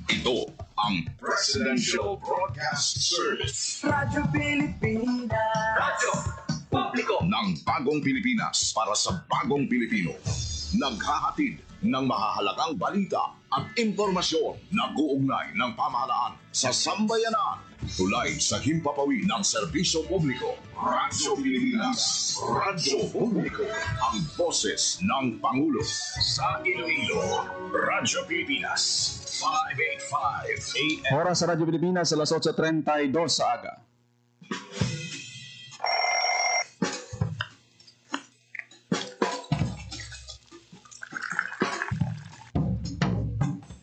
Ito ang Presidential Broadcast Service. Radyo Pilipinas. Radyo Publiko ng Bagong Pilipinas para sa Bagong Pilipino. Naghahatid ng mahahalagang balita at impormasyon na uugnay ng pamahalaan sa sambayanan. Tulay sa himpapawid ng serbisyo publiko. Radyo Pilipinas. Radyo Publiko. Ang boses ng Pangulo. Sa Iloilo, Radyo Pilipinas. 585 AM. Oras sa Radyo Pilipinas, alas 8:32 sa aga.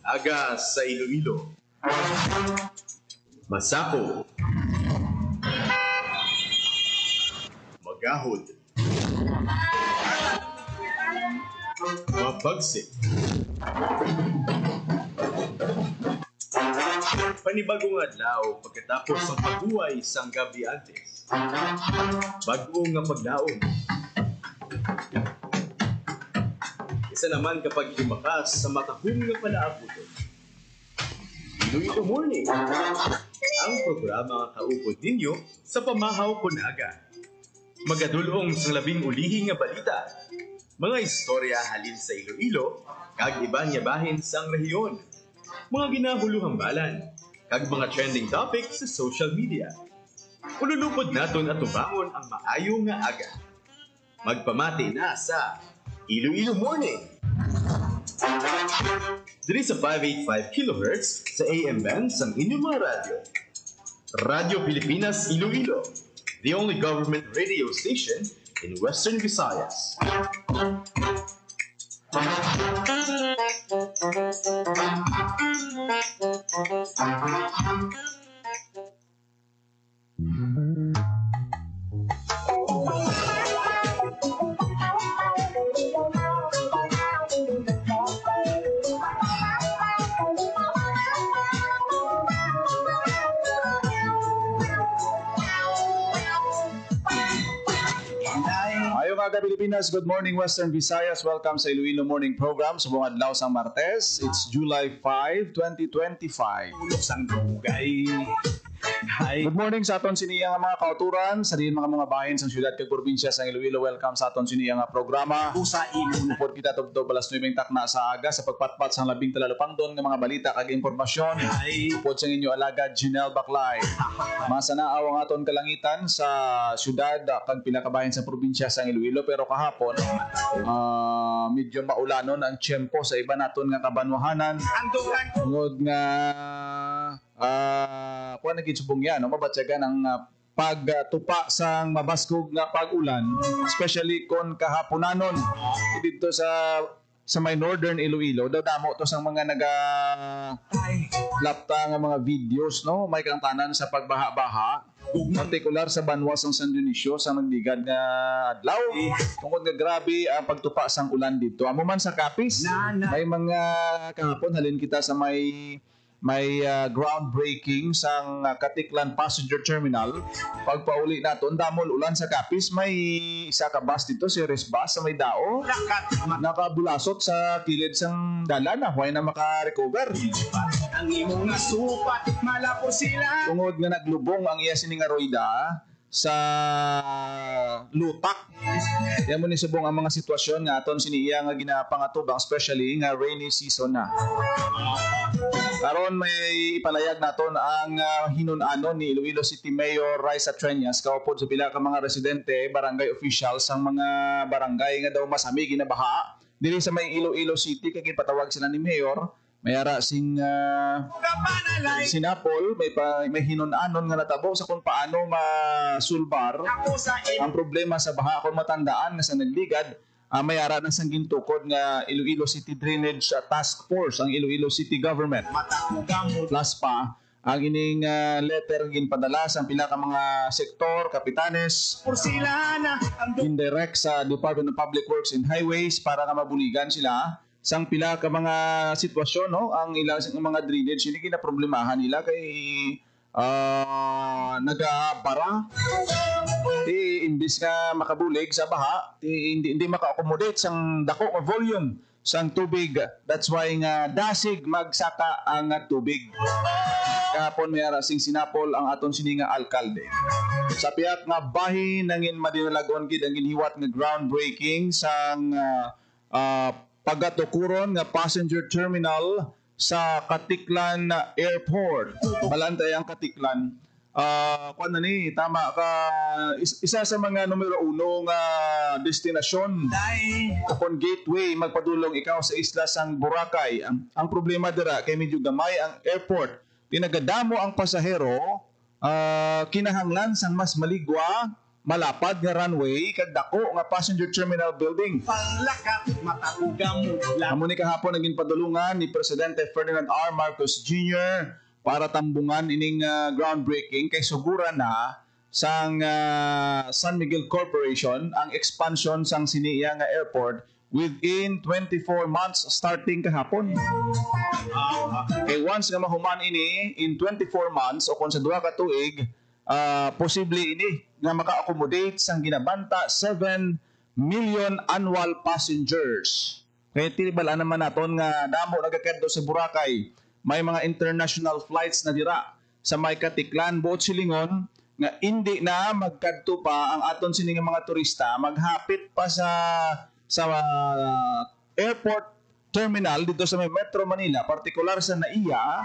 Aga sa Iloilo. Masako. Magahod. Mabagsik. Panibagong adlaw pagkatapos ng paghuway sang gabi antes. Bagong nga pagdaon. Isa naman kapag lumakas sa matahong nga palaabuton. Iloilo Morning, ang programa kaupod ninyo sa pamahaw kunaga. Magadulong sa labing ulihi nga balita. Mga istorya halin sa Iloilo, kag iba niya bahin sang rehiyon. Mga ginahuluhang balan, kag mga trending topics sa social media. Ululupod naton at tubangon ang maayo nga aga. Magpamati na sa Iloilo Morning. Diri sa 585 kHz sa AM band sa inyong mga radyo. Radyo Pilipinas Iloilo, the only government radio station in Western Visayas. Umaga Pilipinas, good morning Western Visayas. Welcome sa Iloilo Morning Program sa buong adlaw sang Martes. It's July 5, 2025. Sang dugay. Good morning sa aton siniyang mga kauturan sa diin mga bahin sa syudad kag probinsya sa Iloilo. Welcome sa aton siniyang programa. Usa imo Upod kita tugtog alas 9 takna sa aga sa pagpatpat sang labing talalupangdon nga mga balita kag impormasyon. Upod sa inyo alagad Janelle Baclay. Masanaaw ang aton kalangitan sa syudad kag pila ka bahin sa probinsya sa Iloilo, pero kahapon medyo maulanon ang tiyempo sa iba naton nga kabanwahanan. ang dugan. Tungod nga kuha nagitsubong yan, no? Mabatsagan ang pagtupa sang mabaskog nga pag-ulan, especially kon kahaponanon dito sa may northern Iloilo. Daw damo to sang mga lapta nga mga videos, no? May kantanan sa pagbaha-baha, particular sa banwa sang San Dionisio sa nagdigad nga adlaw. Tungkol nga grabe ang pagtupa sang ulan dito. Amo man sa Capiz, may mga kahapon halin kita sa may groundbreaking sang Katiklan Passenger Terminal. Pagpauli naton damol ulan sa Capiz, may isa ka bus dito, series bus sa may dao, nakabulasot sa kilid sang dalan na huwag na maka-recover. Ang imong nasupat, malapor sila. Tungod nga naglubong ang iya sining aroida sa lutak. Yan mo ni subong ang mga sitwasyon nga aton siniya nga ginapangatubang, especially nga rainy season na. Karon may ipalayag naton ang hinunanon ni Iloilo City Mayor Raisa Treñas kaupod sa pila ka mga residente, barangay officials sang mga barangay nga daw masami ginabaha diri sa may Iloilo City. Kay gipatawag sila ni Mayor, may ara sing sinapol, may hinunanon nga natabo sa kung paano masulbar ang problema sa baha. Kung matandaan nga sa nagligad, may ara na sang gintukod nga Iloilo City Drainage Task Force ang Iloilo City Government. Plus pa ang ining letter ginpadala sa pila ka mga sektor, kapitanes, indirect sa Department of Public Works and Highways para nga mabuligan sila sang pila ka mga sitwasyon, no? Ang ilang mga drainage hindi ginaproblemahan nila kay nagabara. Imbis nga makabulig sa baha, hindi maka-accommodate sang dako nga volume sang tubig. That's why nga dasig magsaka ang tubig. Kahapon may arasing sinapol ang aton sini nga alkalde. Sa piyak nga bahin nangin madinalagon gid ang ginhiwat nga groundbreaking sang pagatukuron nga passenger terminal sa Katiklan Airport. Balantay ang Katiklan. Kuan na ni, tama ka, isa sa mga numero 1 nga destinasyon upon gateway magpadulong ikaw sa isla sang Boracay. Ang problema dira kay medyo gamay ang airport. Tinagadamo ang pasahero, kinahanglan sang mas maligwa, malapad nga runway kag dako nga passenger terminal building. Panglakap, matagugam mo. Amo ni kahapon naging padulungan ni Presidente Ferdinand R. Marcos Jr. para tambungan ining groundbreaking kay sugura na sang San Miguel Corporation ang expansion sang siniya nga airport within 24 months starting kahapon. Kay once nga mahuman ini in 24 months o kung sa duha ka tuig, posible ini nga maka-accommodate sang ginabanta 7 million annual passengers. Kaya tinibalaan naman naton nga damo nagakadto sa Boracay. May mga international flights na dira sa may Katiklan, buot silingon nga hindi na magkadto pa ang aton sini nga mga turista maghapit pa sa airport terminal dito sa may Metro Manila, partikular sa Naiya.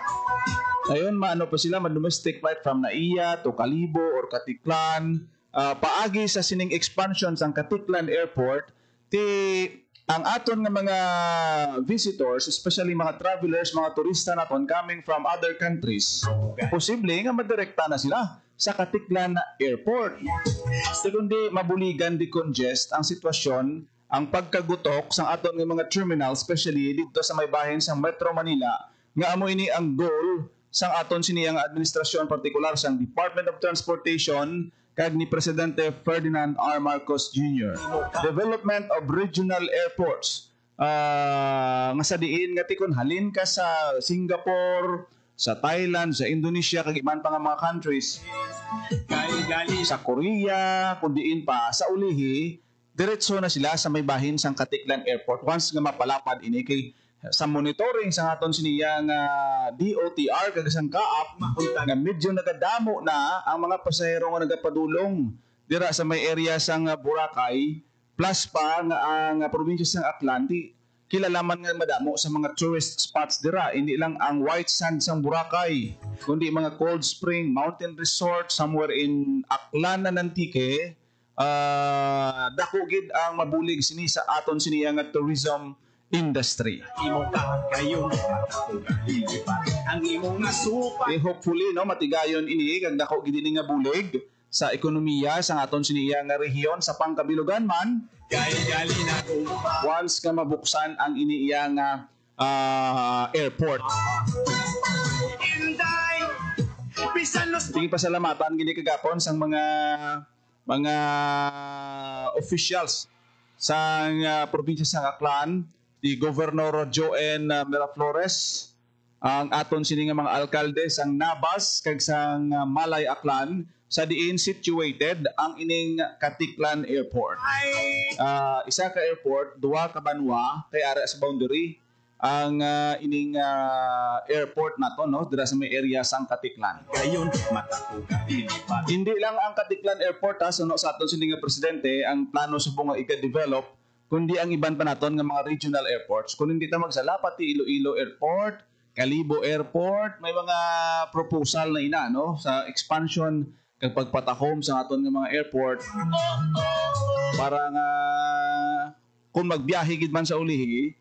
Ayun, maano pa sila, domestic flight from Naiya to Kalibo or Katiklan. Paagi sa sining expansion sang Katiklan Airport, ang aton nga mga visitors, especially mga travelers, mga turista naton coming from other countries, posible nga madirekta na sila sa Katiklan Airport. Kundi mabuligan di congest ang sitwasyon, ang pagkagutok sa aton nga mga terminal, especially dito sa may bahin sa Metro Manila, nga amo ini ang goal sang aton siniyang administrasyon, partikular sang Department of Transportation kag ni Presidente Ferdinand R. Marcos Jr. Development of regional airports. Nga sa diin nga tikon halin ka sa Singapore, sa Thailand, sa Indonesia, kag iban pa nga mga countries. Sa Korea, kung diin pa sa ulihi, diretso na sila sa may bahin sang Katiklan Airport. Once nga mapalapad ini kay sa monitoring sa aton siniyang DOTR kag sang kaap nga medyo nagadamo na ang mga pasahero nga nagapadulong dira sa may area sang Boracay, plus pa nga ang probinsya sang Atlanti kilalaman nga madamo sa mga tourist spots dira. Hindi lang ang white sand sang Boracay, kundi mga Cold Spring Mountain Resort somewhere in Aklan na Nantique. Dako gid ang mabulig sini sa aton siniyang tourism industry. Imong kayo ang imong nasupa. Hopefully no matigayon ini kag dako gid ini nga bulig sa ekonomiya sa aton siniya nga rehiyon sa pangkabilugan man. Gali na ko. Once ka mabuksan ang iniiya nga airport. Inday. Bisan los. Sige pasalamatan gini kagapon sang mga officials sa probinsya sa Aklan, di Governor Joen Miraflores, ang aton sini nga mga alkalde sang Nabas kag sang Malay Aklan, sa diin situated ang ining Katiklan Airport. Isa ka airport, duha ka banwa kay ara sa boundary ang ining airport nato no dira sa may area sang Katiklan. Gayon matakuga. Hindi lang ang Katiklan Airport suno sa aton sini nga presidente ang plano subong nga i-develop, kundi ang iban pa naton nga mga regional airports. Kung hindi ta magsalapat ti Iloilo Airport, Kalibo Airport, may mga proposal na ina no sa expansion kag pagpatahom sa aton nga mga airport para nga kung magbiyahe gid man sa ulihi,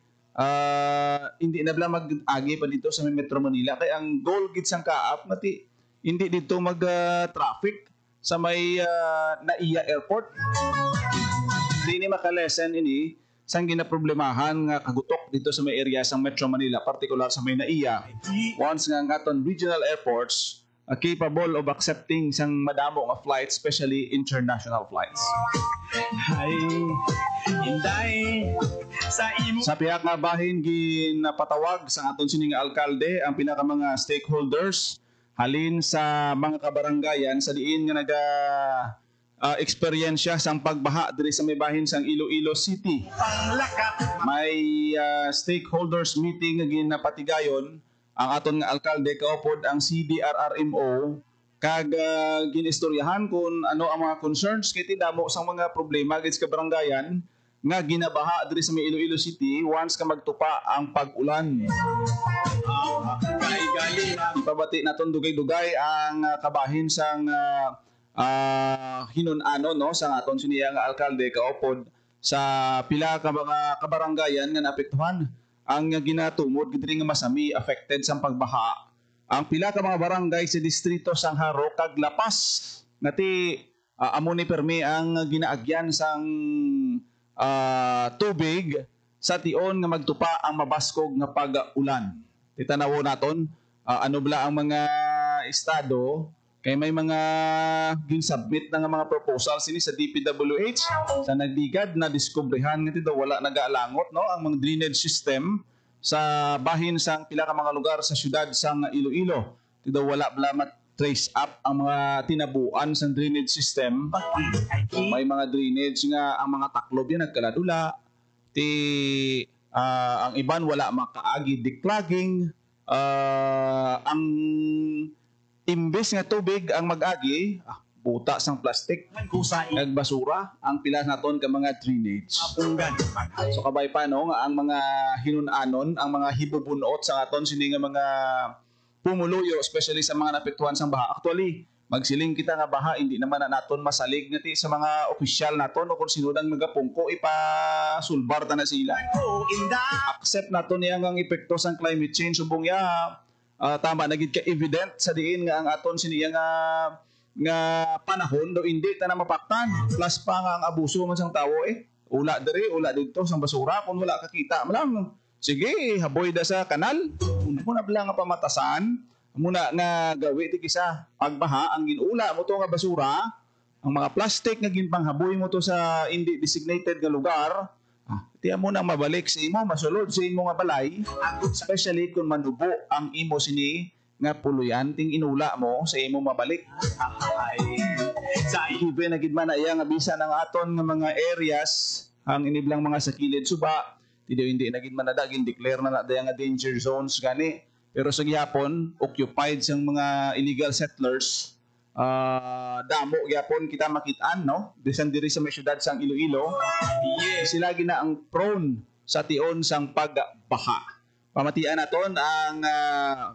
hindi na bala mag-agi pa dito sa Metro Manila. Kaya ang goal gid sang kaap mati hindi dito mag-traffic sa may Naiya Airport. Hindi ni makalesen ini sang ginaproblemahan nga kagutok dito sa may area sa Metro Manila, partikular sa may Naiya. Once nga ang aton regional airports capable of accepting sang madamo nga flights, especially international flights. Hay, inday, sa imo. Sa pihak nga bahin ginapatawag sa aton sining alkalde ang pinaka mga stakeholders halin sa mga kabarangayan sa diin nga eksperyensya sang pagbaha diri sa may bahin sang Iloilo City. May stakeholders meeting nga ginapatigayon ang aton nga alkalde kaupod ang CDRRMO kag ginistoryahan kung ano ang mga concerns kay tidamo sang mga problema gid sa kabarangayan nga ginabaha diri sa may Iloilo City once ka magtupa ang pag-ulan. Ipabati naton dugay-dugay ang kabahin sang hinun-ano no sa aton siniya nga alkalde kaupod sa pila ka mga kabarangayan nga naapektuhan ang ginatumod diri nga masami affected sa pagbaha. Ang pila ka mga barangay sa distrito sang Haro kag Lapas ngati amo ni permi ang ginaagyan sang tubig sa tion nga magtupa ang mabaskog nga pag-ulan. Titanawo naton ano bala ang mga estado kay may mga ginsubmit na nga mga proposals sini sa DPWH sa nagdigad na diskubrehan nga daw wala nagaalangot no ang mga drainage system sa bahin sang pila ka mga lugar sa syudad sang Iloilo. Daw wala bala trace up ang mga tinabuan sa drainage system. May mga drainage nga ang mga taklob yan nagkaladula. Ang iban wala makaagi declogging. Ang imbes nga tubig ang mag-agi, buta sang plastic, kag basura ang pila naton ka mga drainage. So kabay pa no nga ang mga hinun-anon, ang mga hibubunot sa aton sini nga mga pumuluyo especially sa mga napektuhan sang baha. Actually, magsiling kita nga baha hindi naman na naton masalig ngati sa mga opisyal naton o kung sino nang magapungko ipasulbar ta na sila. Accept naton niya ang epekto sang climate change subong ya tama nagid ka evident sa diin nga ang aton siniya nga panahon do hindi ta na mapaktan plus pa nga ang abuso man sang tawo ula diri ula dito sang basura kun wala kakita man sige haboy da sa kanal muna bala nga pamatasan muna nga gawi ti kisa pagbaha ang ginula mo to nga basura ang mga plastic nga ginpanghaboy mo to sa hindi designated nga lugar. Tiya mo nang mabalik sa imo, masulod sa imo nga balay, especially kung manubo ang imo sini nga puluyan, ting inula mo sa imo mabalik. Even na gid man iya nga bisa ng aton nga mga areas, ang iniblang mga sa kilid suba, hindi na gid man nadagin declare na nga danger zones gani. Pero sa gihapon, occupied sang mga illegal settlers, damo gyapon kita makitaan no bisan diri sa may syudad sang Iloilo sila gina ang prone sa tion sang pagbaha. Pamatian naton ang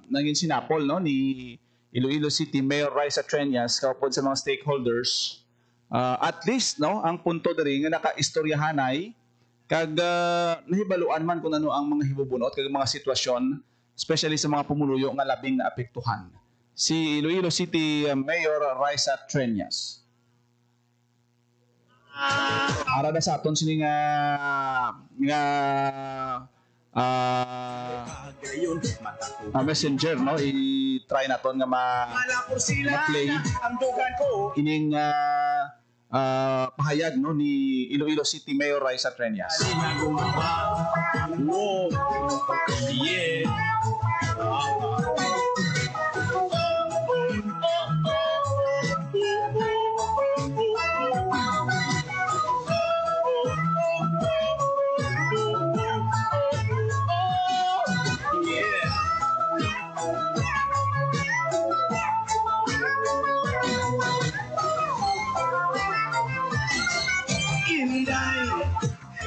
nangin sinapol no ni Iloilo City Mayor Raisa Treñas kaupod sa mga stakeholders at least no ang punto diri nga nakaistoryahanay kag nahibaluan man kung ano ang mga hibubunot kag mga sitwasyon especially sa mga pumuluyo nga labing naapektuhan. Si Iloilo City Mayor Raisa Treñas. Ara na sa aton sini nga messenger no i-try naton nga ma-play ining pahayag no ni Iloilo City Mayor Raisa Treñas.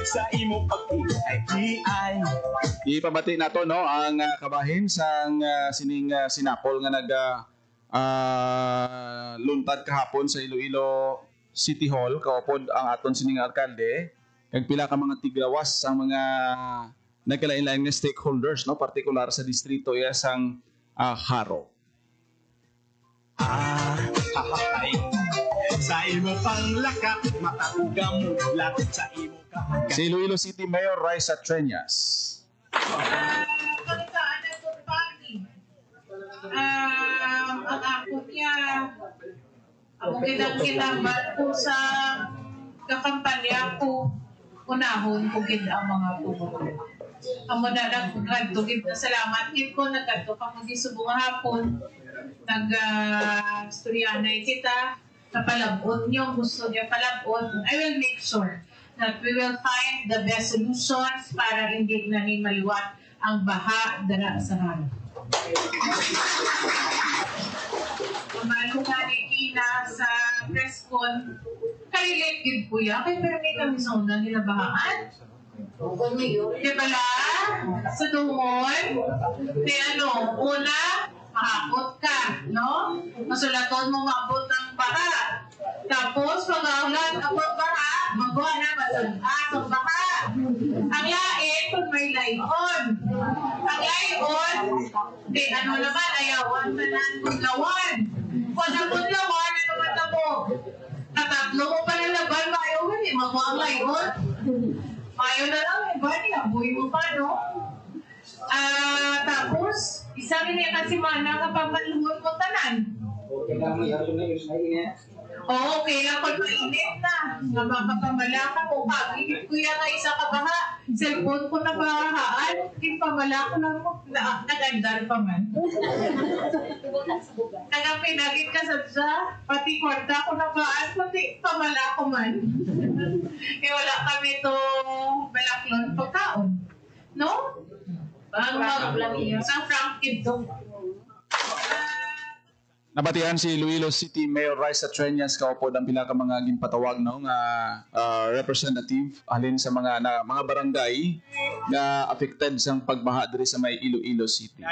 Sa imo pag-iay ipabati nato no ang kabahin sang sining sinapol nga nag luntad kahapon sa Iloilo City Hall kaupod ang aton sining alkalde kag pila ka mga tigrawas ang mga nagkalain-lain nga stakeholders no partikular sa distrito ya sang Haro. Sa imo panglakak matagam mudlat sa imo kahanggan. Si Iloilo City Mayor Raisa Treñas. Pagkaan na ito pagi. Ang ako niya, ako kinang-kinaban po sa kakampanya ko, unahon ko gid ang mga pumulo. Amo na nagtugid na salamat ko, nagkadto ka mo di subong hapon, nag-storyanay kita, sa palabot nyo, gusto nyo palabot, I will make sure that we will find the best solutions para hindi na ni maliwat ang baha dara sa harap. Kumalo nga ni Kina sa press con, karelate gid po yan, kaya pero may kami sa una nila bahaan. Di ba la? Sa tungol, di una, mahakot ka, no? Masulaton mo maabot ng baha. Tapos, pag-aulan, abot baha, magawa na masang baha. Ang lain, kung may layon. Ang layon, di naman, ayawan na ng kudlawan. Kung ang kudlawan, matabo. Katatlo mo pa na laban, mayawan, magawa ang layon. Mayo na lang, iba niya, buhay mo pa, no? Tapos, isa rin niya kasi mana kapapaluhod mo tanan. Oo, kailangan ko mainit na. Nga makapamalaka mo, pag-init ko yan nga isa kabaha. Cellphone ko na bahaan, pamala ko lang mo, nag-andar pa man. Nagapinagit ka sa pati kwarta ko na bahaan, pati pamala ko man. Wala kami to balaklon pagkaon. No? Sa Franklin to. Nabatihan si Iloilo City Mayor Raisa Treñas kaupod ang pila ka mga ginpatawag no nga representative halin sa mga barangay nga affected sang pagbaha diri sa may Iloilo City.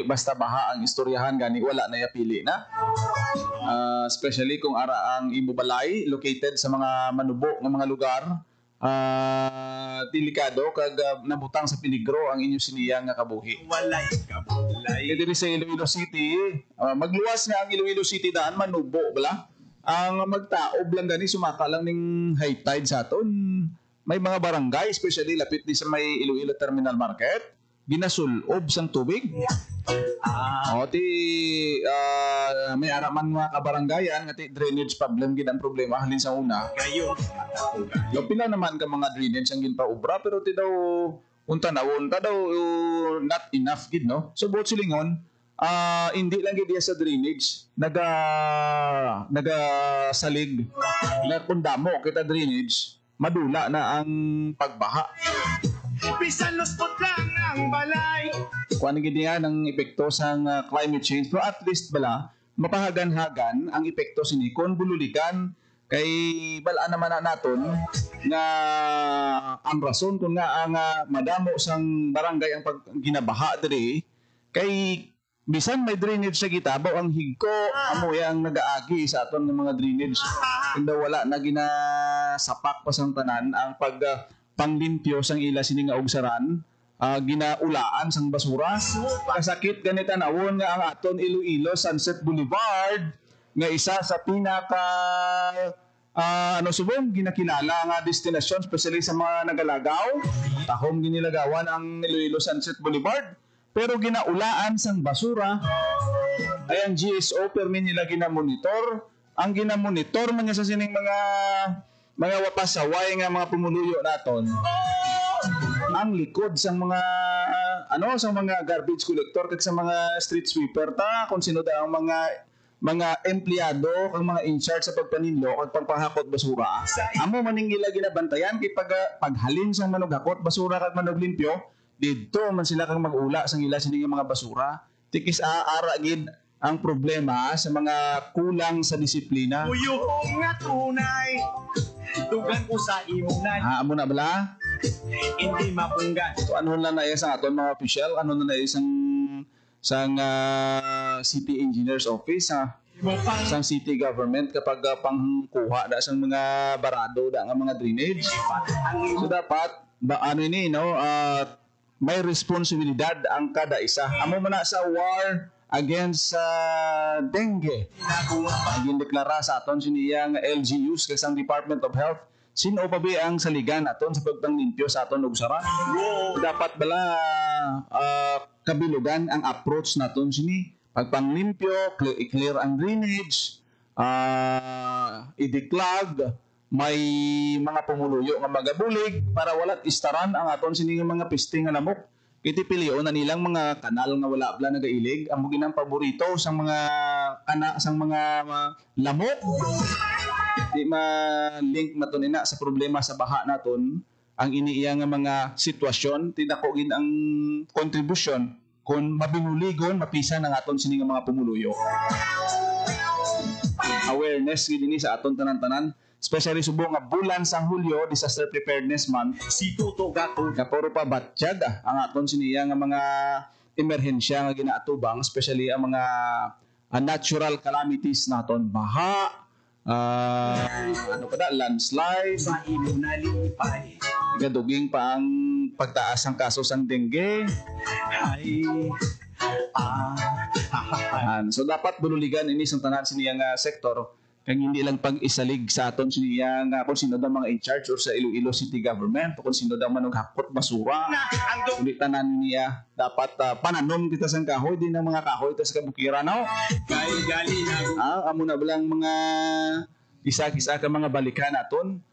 Basta baha ang istoryahan gani wala na yapili na. Especially kung ara ang imo balay located sa mga manubo nga mga lugar. Delikado kag nabutang sa peligro ang inyo siniyang nga kabuhi. Diri sa Iloilo City, magluwas nga ang Iloilo City daan manubo bala. Ang magtaob lang gani sumaka lang ning high tide sa aton. May mga barangay especially lapit di sa may Iloilo Terminal Market, ginasulob sang tubig. May araman mga kabaranggayan nga drainage problem gid ang problema halin sa una. Pila naman ka mga drainage ang ginpaubra pero ti daw unta daw not enough gid no. So buot silingon hindi lang gid sa drainage naga salig na pundamo kita drainage madula na ang pagbaha. Bisan luspot lang ang balay. Kuan gid niya ng epekto sa climate change pero at least bala mapahagan-hagan ang epekto sini kon bululikan kay bala naman na naton nga ang rason kung nga ang madamo sang barangay ang ginabaha diri kay bisan may drainage sa gitabaw ang higko amo yang nagaagi sa aton ng mga drainage kung wala na ginasapak pa sang tanan ang panglimpyo sang ila sini nga ugsaran ginaulaan sang basura. Kasakit ganita nawon nga ang aton Iloilo Sunset Boulevard nga isa sa pinaka subong ginakilala nga destinasyon especially sa mga nagalagaw. Tahom ginilagawan ang Iloilo Sunset Boulevard pero ginaulaan sang basura ay ang GSO permi nila ginamonitor. Ang ginamonitor man sa sining mga wapasaway nga mga pumuluyo naton ang likod sa mga sa mga garbage collector kag sa mga street sweeper ta kung sino daw ang mga empleyado kag mga in charge sa pagpaninlo kag pagpahakot basura amo maning ila ginabantayan kay paghalin sang manughakot basura kag manuglimpyo didto man sila kang mag-ula sang ila sining mga basura tikis ara gid ang problema sa mga kulang sa disiplina. Uyong nga tunay, tugan ko sa imong amo na bala? Hindi mapunggan. So ano na na sa aton mga official, ano na isang city engineer's office sang city government kapag pangkuha da sang mga barado da nga mga drainage. So dapat may responsibilidad ang kada isa. Amo man na sa war against dengue. Ang deklara sa aton siniyang LGUs kasang Department of Health. Sino pa ba ang saligan aton sa pagpanglimpyo sa aton ugsaran? Dapat bala kabilugan ang approach naton sini pagpanglimpyo, i-clear ang drainage, i-declog, may mga pumuluyo nga magabulig para walat istaran ang aton sini mga piste nga lamok. Iti pilion na nilang mga kanal nga wala bala nagailig ang ginang paborito sa mga kana sang mga lamok. Di ma-link naton ina sa problema sa baha naton ang iniiya nga mga sitwasyon tinako gid ang kontribusyon kung mabinuligon mapisa ng aton sini nga mga pumuluyo. Awareness gid ini sa aton tanan-tanan, especially subo nga bulan sang Hulyo, Disaster Preparedness Month. Si Tuto Gato. Kapuro pa batsyag ang aton siniya nga mga emerhensya nga ginaatubang, especially ang mga natural calamities naton, baha, landslide, Sa imo nalipay. gaduging pa ang pagtaas ng kaso sang dengue. Ay. So dapat bululigan ini sa tanan siniya nga sektor kang hindi lang pag-isalig sa aton siniya nga kung sino daw mga in charge or sa Iloilo City Government o kung sino daw manong hakot basura. Kundi tanan niya dapat pananom kita sang kahoy din ang mga kahoy ta sa kabukiran no. Kay gali na. Amo na balang mga isa-isa ka mga balikan naton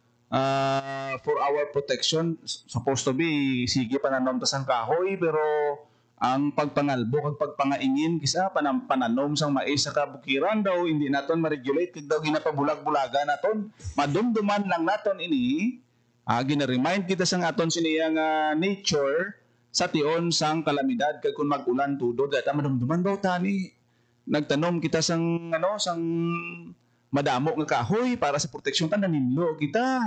for our protection supposed to be sige pananom ta sang kahoy pero ang pagpangalbo kag pagpangaingin kisa pananom sang mais sa kabukiran daw hindi naton ma-regulate kag daw ginapabulag-bulaga naton madumduman lang naton ini gina-remind kita sang aton siniya nga nature sa tion sang kalamidad kag kun mag-ulan tudod data madumduman daw tani nagtanom kita sang sang madamo nga kahoy para sa proteksyon tanan ninlo kita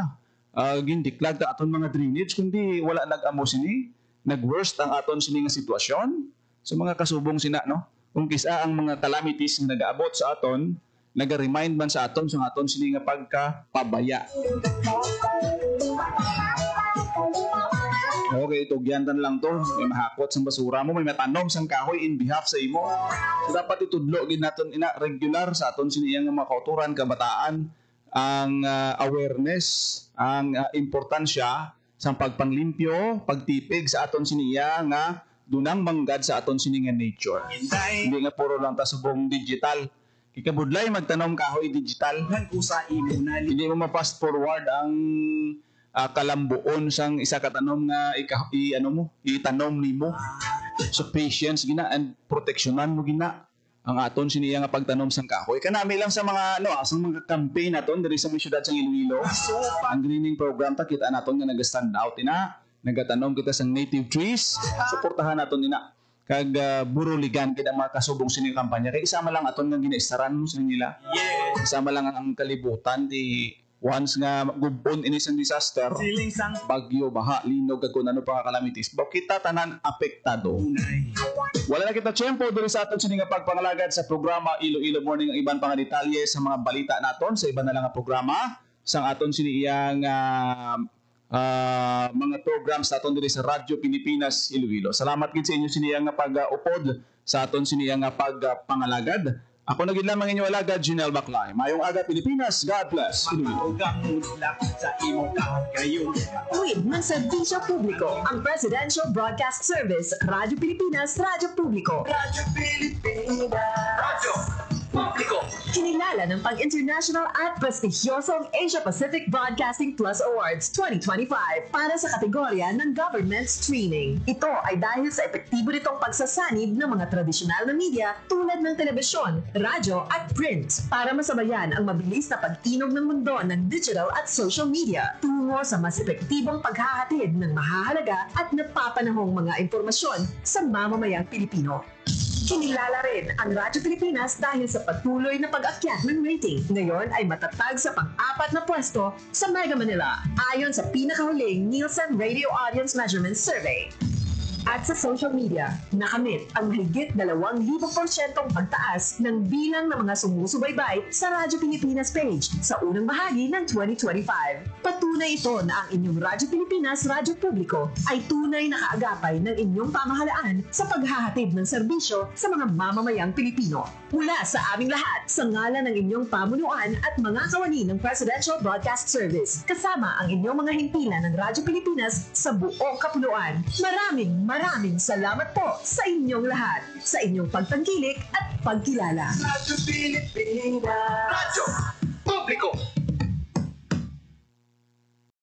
gindiklag ta aton mga drainage kundi wala nag-amo sini nag-worst ang aton sini nga sitwasyon sa mga kasubong sina no kung kisa ang mga calamities nga nagaabot sa aton naga-remind man sa aton sa aton sini nga pagkapabaya. Okay, tugyantan lang to. May mahakot sang basura mo, may matanom sang kahoy in behalf sa imo. So dapat itudlo gid naton ina regular sa aton sini nga mga kauturan kabataan ang awareness, ang importansya sa pagpanglimpyo, pagtipig sa aton siniya nga dunang manggad sa aton sini nga nature. Hindi nga puro lang ta subong digital. Kikabudlay magtanom kahoy digital. Usa imo nalipay. Hindi mo ma-fast forward ang kalambuon sang isa ka tanom nga itanom nimo. So patience gina and protectionan mo gina ang aton siniya nga pagtanom sang kahoy. Kanami lang sa mga sang mga campaign naton diri sa mga syudad sang Iloilo. Ang greening program ta kita naton nga nag-stand out ina, nagatanom kita sang native trees. Suportahan naton ina kag buruligan kita mga kasubong sini kampanya kay isama lang aton nga ginaistaran mo sini nila. Yes. Isama lang ang kalibutan di once nga gubon ini sang disaster, Siling sang bagyo, baha, linog kag kun ano pa calamities, kita tanan apektado. unay. Wala na kita tiyempo diri sa aton sini nga pagpangalagad sa programa Iloilo Morning ang iban pang detalye sa mga balita naton sa iban na lang nga programa sang aton sini iyang mga programs naton diri sa Radyo Pilipinas Iloilo. Salamat gid sa inyo sini nga pag-upod sa aton sini nga pagpangalagad. Ako na gid lamang inyo alagad Junel Baclay. Mayong aga Pilipinas. God bless. Iloilo. Gamudlak sa imo kahagayon. Tuwid ng serbisyo publiko, ang Presidential Broadcast Service, Radyo Pilipinas, Radyo Publiko. Radyo Pilipinas. Publiko. Kinilala ng pang-international at prestigyosong Asia-Pacific Broadcasting Plus Awards 2025 para sa kategorya ng Government Streaming. Ito ay dahil sa epektibo nitong pagsasanib ng mga tradisyonal na media tulad ng telebisyon, radyo at print para masabayan ang mabilis na pag-inog ng mundo ng digital at social media tungo sa mas epektibong paghahatid ng mahahalaga at napapanahong mga impormasyon sa mamamayang Pilipino. Kinilala rin ang Radyo Pilipinas dahil sa patuloy na pag-akyat ng rating. Ngayon ay matatag sa pang-4 na pwesto sa Mega Manila ayon sa pinakahuling Nielsen Radio Audience Measurement Survey. At sa social media, nakamit ang mahigit 2,000% pagtaas ng bilang ng mga sumusubaybay sa Radyo Pilipinas page sa unang bahagi ng 2025. Patunay ito na ang inyong Radyo Pilipinas Radyo Publiko ay tunay na kaagapay ng inyong pamahalaan sa paghahatid ng serbisyo sa mga mamamayang Pilipino. Mula sa aming lahat, sa ngalan ng inyong pamunuan at mga kawani ng Presidential Broadcast Service, kasama ang inyong mga himpilan ng Radyo Pilipinas sa buong kapuluan. Maraming salamat po sa inyong lahat, sa inyong pagtangkilik at pagkilala. Radyo Pilipinas. Radyo Publiko.